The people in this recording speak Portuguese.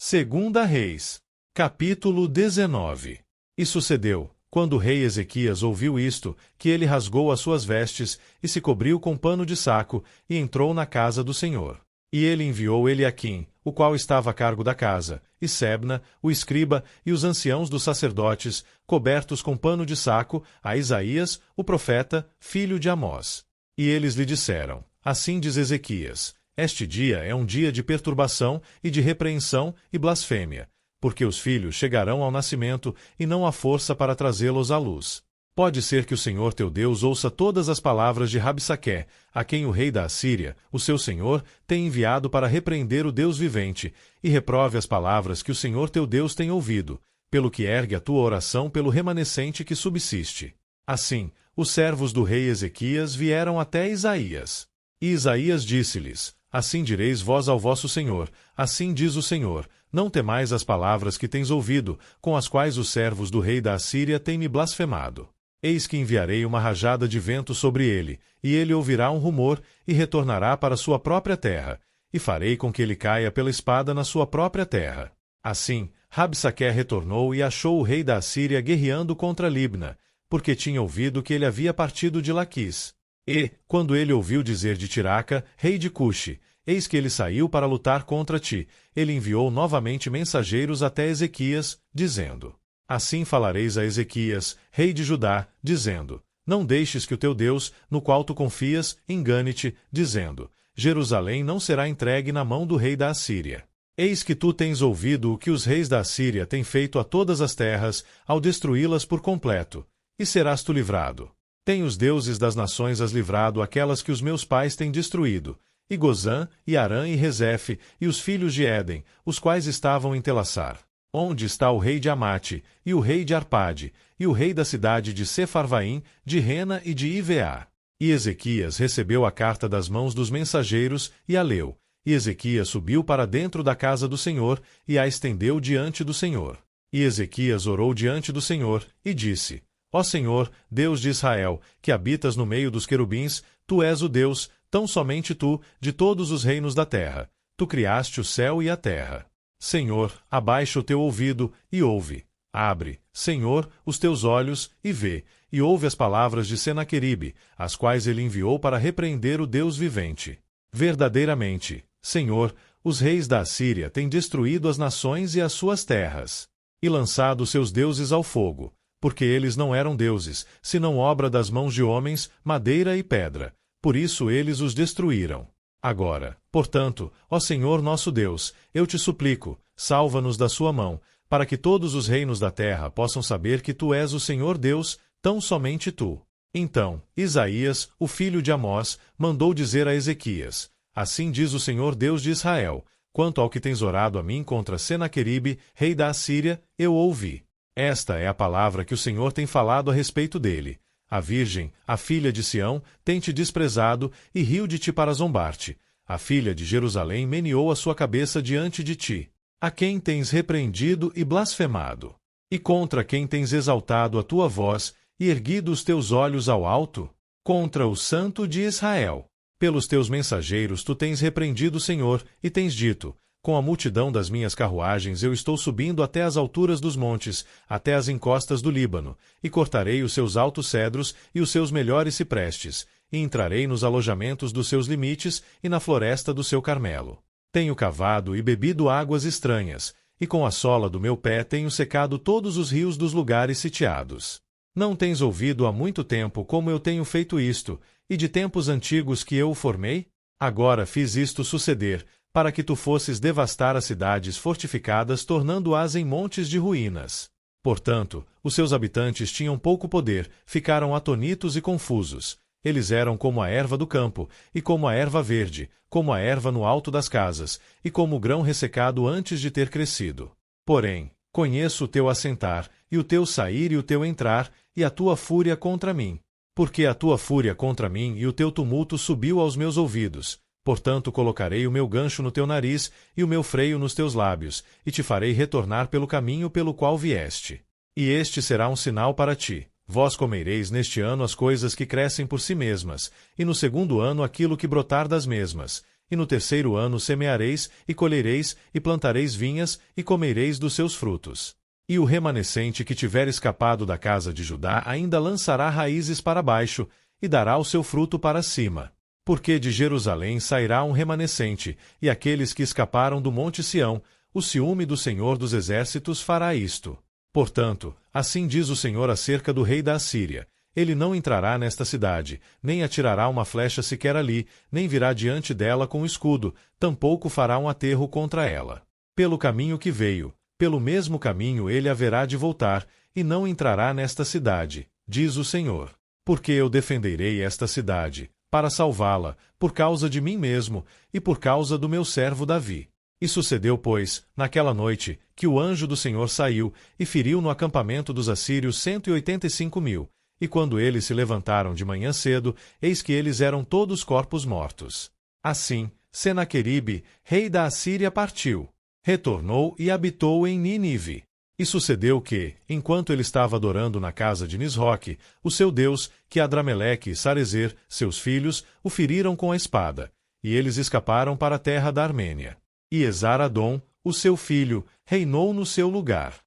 Segunda Reis, capítulo 19. E sucedeu, quando o rei Ezequias ouviu isto, que ele rasgou as suas vestes, e se cobriu com pano de saco, e entrou na casa do Senhor. E ele enviou Eliaquim, o qual estava a cargo da casa, e Sebna, o escriba, e os anciãos dos sacerdotes, cobertos com pano de saco, a Isaías, o profeta, filho de Amós. E eles lhe disseram: Assim diz Ezequias: Este dia é um dia de perturbação e de repreensão e blasfêmia, porque os filhos chegarão ao nascimento e não há força para trazê-los à luz. Pode ser que o Senhor teu Deus ouça todas as palavras de Rabsaqué, a quem o rei da Assíria, o seu senhor, tem enviado para repreender o Deus vivente, e reprove as palavras que o Senhor teu Deus tem ouvido, pelo que ergue a tua oração pelo remanescente que subsiste. Assim, os servos do rei Ezequias vieram até Isaías. E Isaías disse-lhes: Assim direis vós ao vosso senhor, assim diz o Senhor: Não temais as palavras que tens ouvido, com as quais os servos do rei da Assíria têm me blasfemado. Eis que enviarei uma rajada de vento sobre ele, e ele ouvirá um rumor, e retornará para sua própria terra, e farei com que ele caia pela espada na sua própria terra. Assim, Rabsaqué retornou e achou o rei da Assíria guerreando contra Libna, porque tinha ouvido que ele havia partido de Laquis. E, quando ele ouviu dizer de Tiraca, rei de Cuxi, eis que ele saiu para lutar contra ti, ele enviou novamente mensageiros até Ezequias, dizendo: Assim falareis a Ezequias, rei de Judá, dizendo: Não deixes que o teu Deus, no qual tu confias, engane-te, dizendo: Jerusalém não será entregue na mão do rei da Assíria. Eis que tu tens ouvido o que os reis da Assíria têm feito a todas as terras, ao destruí-las por completo, e serás tu livrado. Tem os deuses das nações as livrado aquelas que os meus pais têm destruído, e Gozã, e Arã e Rezefe, e os filhos de Éden, os quais estavam em Telassar. Onde está o rei de Amate, e o rei de Arpade, e o rei da cidade de Sefarvaim, de Rena e de Iveá? E Ezequias recebeu a carta das mãos dos mensageiros, e a leu. E Ezequias subiu para dentro da casa do Senhor, e a estendeu diante do Senhor. E Ezequias orou diante do Senhor, e disse: Ó Senhor, Deus de Israel, que habitas no meio dos querubins, tu és o Deus, tão somente tu, de todos os reinos da terra. Tu criaste o céu e a terra. Senhor, abaixa o teu ouvido e ouve. Abre, Senhor, os teus olhos e vê, e ouve as palavras de Senaqueribe, as quais ele enviou para repreender o Deus vivente. Verdadeiramente, Senhor, os reis da Assíria têm destruído as nações e as suas terras, e lançado seus deuses ao fogo, porque eles não eram deuses, senão obra das mãos de homens, madeira e pedra. Por isso eles os destruíram. Agora, portanto, ó Senhor nosso Deus, eu te suplico, salva-nos da sua mão, para que todos os reinos da terra possam saber que tu és o Senhor Deus, tão somente tu. Então, Isaías, o filho de Amós, mandou dizer a Ezequias: Assim diz o Senhor Deus de Israel: Quanto ao que tens orado a mim contra Senaqueribe, rei da Assíria, eu ouvi. Esta é a palavra que o Senhor tem falado a respeito dele. A virgem, a filha de Sião, tem te desprezado e riu de ti para zombar-te. A filha de Jerusalém meneou a sua cabeça diante de ti. A quem tens repreendido e blasfemado? E contra quem tens exaltado a tua voz e erguido os teus olhos ao alto? Contra o Santo de Israel. Pelos teus mensageiros tu tens repreendido o Senhor e tens dito: Com a multidão das minhas carruagens eu estou subindo até as alturas dos montes, até as encostas do Líbano, e cortarei os seus altos cedros e os seus melhores ciprestes, e entrarei nos alojamentos dos seus limites e na floresta do seu Carmelo. Tenho cavado e bebido águas estranhas, e com a sola do meu pé tenho secado todos os rios dos lugares sitiados. Não tens ouvido há muito tempo como eu tenho feito isto, e de tempos antigos que eu o formei? Agora fiz isto suceder, para que tu fosses devastar as cidades fortificadas, tornando-as em montes de ruínas. Portanto, os seus habitantes tinham pouco poder, ficaram atonitos e confusos. Eles eram como a erva do campo, e como a erva verde, como a erva no alto das casas, e como o grão ressecado antes de ter crescido. Porém, conheço o teu assentar, e o teu sair e o teu entrar, e a tua fúria contra mim. Porque a tua fúria contra mim e o teu tumulto subiu aos meus ouvidos. Portanto colocarei o meu gancho no teu nariz e o meu freio nos teus lábios, e te farei retornar pelo caminho pelo qual vieste. E este será um sinal para ti. Vós comereis neste ano as coisas que crescem por si mesmas, e no segundo ano aquilo que brotar das mesmas, e no terceiro ano semeareis, e colhereis, e plantareis vinhas, e comereis dos seus frutos. E o remanescente que tiver escapado da casa de Judá ainda lançará raízes para baixo, e dará o seu fruto para cima. Porque de Jerusalém sairá um remanescente, e aqueles que escaparam do monte Sião, o ciúme do Senhor dos Exércitos fará isto. Portanto, assim diz o Senhor acerca do rei da Assíria: ele não entrará nesta cidade, nem atirará uma flecha sequer ali, nem virá diante dela com escudo, tampouco fará um aterro contra ela. Pelo caminho que veio, pelo mesmo caminho ele haverá de voltar, e não entrará nesta cidade, diz o Senhor. Porque eu defenderei esta cidade, para salvá-la, por causa de mim mesmo, e por causa do meu servo Davi. E sucedeu, pois, naquela noite, que o anjo do Senhor saiu, e feriu no acampamento dos assírios 185.000, e quando eles se levantaram de manhã cedo, eis que eles eram todos corpos mortos. Assim, Senaqueribe, rei da Assíria, partiu, retornou e habitou em Nínive. E sucedeu que, enquanto ele estava adorando na casa de Nisroque, o seu deus, que Adrameleque e Sarezer, seus filhos, o feriram com a espada, e eles escaparam para a terra da Armênia. E Esar-Adom, o seu filho, reinou no seu lugar.